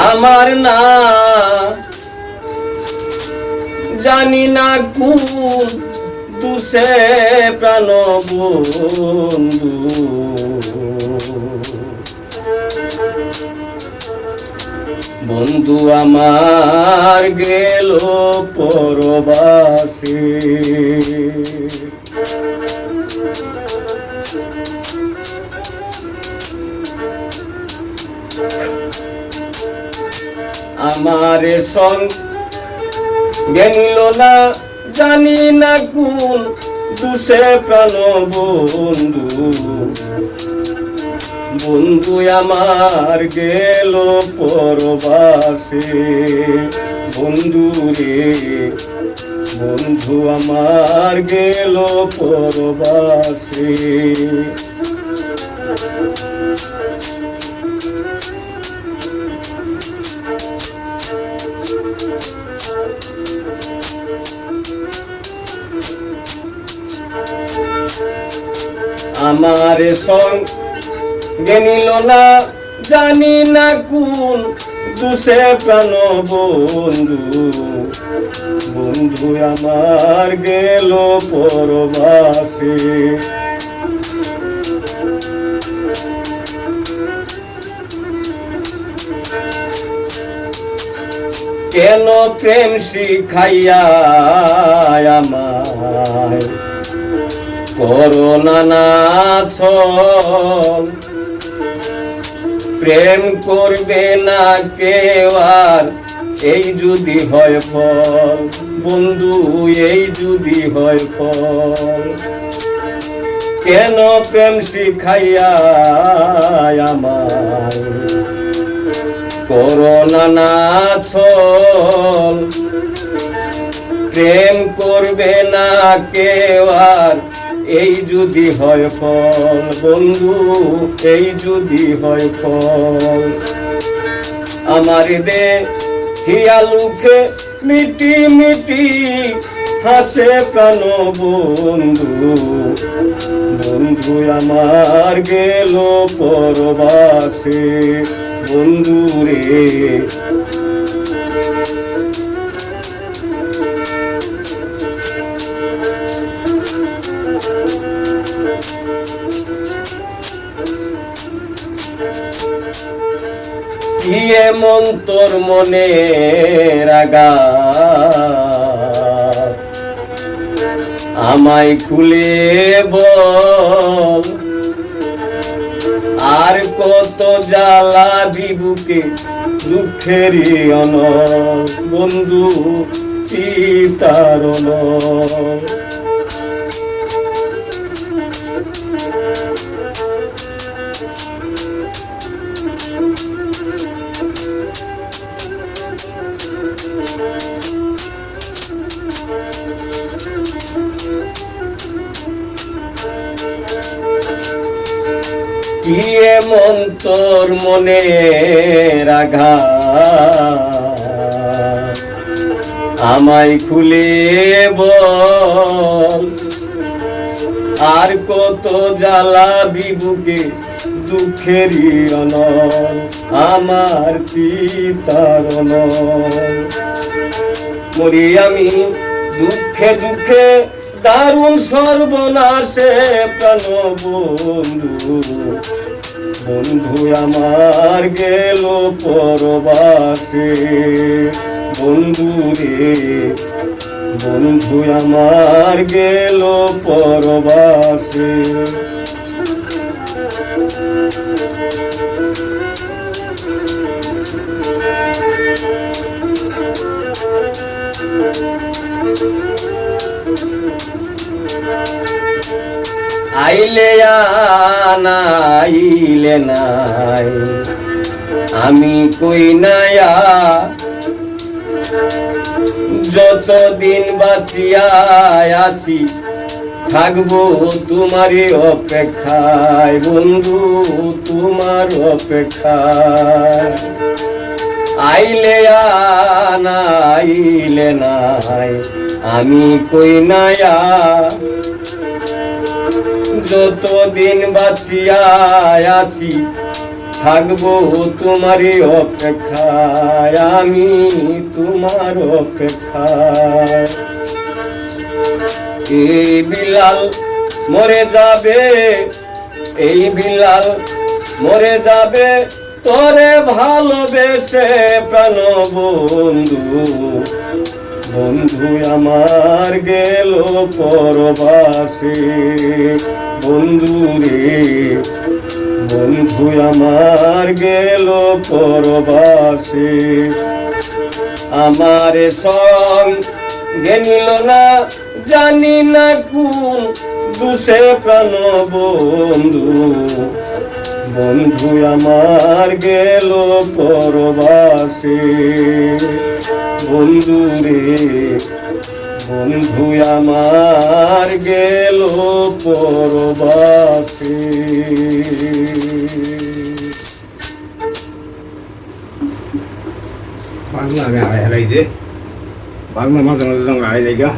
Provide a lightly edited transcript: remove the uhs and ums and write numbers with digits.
আমার না জানি না কোন দুষে প্রাণ বন্ধু বন্ধু আমার গেল পরবাসে আমার সঙ্গে নিল না জানি না কোন দুষে প্রাণ বন্ধু বন্ধু আমার গেল পরবাসে বন্ধু রে বন্ধু আমার গেল পরবাসে আমার সঙ্গে নিল না জানি না কোন দুষে প্রাণ বন্ধু বন্ধু আমার গেল পরবাসে কেন প্রেম শিখাইয়া আমায় করোনা নাথ প্রেম করবে না কেউ আর এই যদি হয় ফল বন্ধু এই যদি হয় ফল কেন প্রেম শিখাইয়া আমায় করোনা নাথ প্রেম করবে না কেউ আর এই যদি হয় ফল বন্ধু এই যদি হয় ফল আমার দেখিয়া লুকে মিটি মিটি হাসে প্রাণ বন্ধু বন্ধু আমার গেল পরবাসে বন্ধু রে কি এমন তোর মনে রাগা আমায় খুলে বল আর কত জ্বালা বিবুকে দুঃখেরই অনল বন্ধু চিতার অনল কি এমন তোর মনে রাগা আমায় খুলে বল আর কত জ্বালা বিবুকে দুঃখেরই অনল আমার চিতার অনল মরি আমি দুঃখে দুঃখে দারুণ সর্বনাশে প্রাণ বন্ধু বন্ধু আমার গেল পরবাসে বন্ধু রে বন্ধু আমার গেল পরবাসে আইলে আইলে নাই আমি কই নায়া যতদিন বাঁচিয়া আছি থাকবো তোমারই অপেক্ষায় বন্ধু তোমার অপেক্ষায় আইলে আইলে নাই আমি কই নায়া যতদিন বাঁচিয়া আছি থাকবো তোমারই অপেক্ষায়, আমি তোমার অপেক্ষায়। এই বিলাল মরে যাবে, এই বিলাল মরে যাবে তোরে ভালোবেসে প্রাণ বন্ধু। বন্ধু আমার গেল পরবাসে, বন্ধু রে বন্ধু আমার গেল পরবাসে। আমার সঙ্গে নিল না জানি না কোন দুষে প্রাণ বন্ধু। বন্ধু আমার গেল পরবাসে, বন্ধু রে বন্ধু আমার গেল পরবাসে। বাংলা আমি হারাই হারাইছে, বাংলা মাঝে মাঝে যেমন হারাই যাই গা।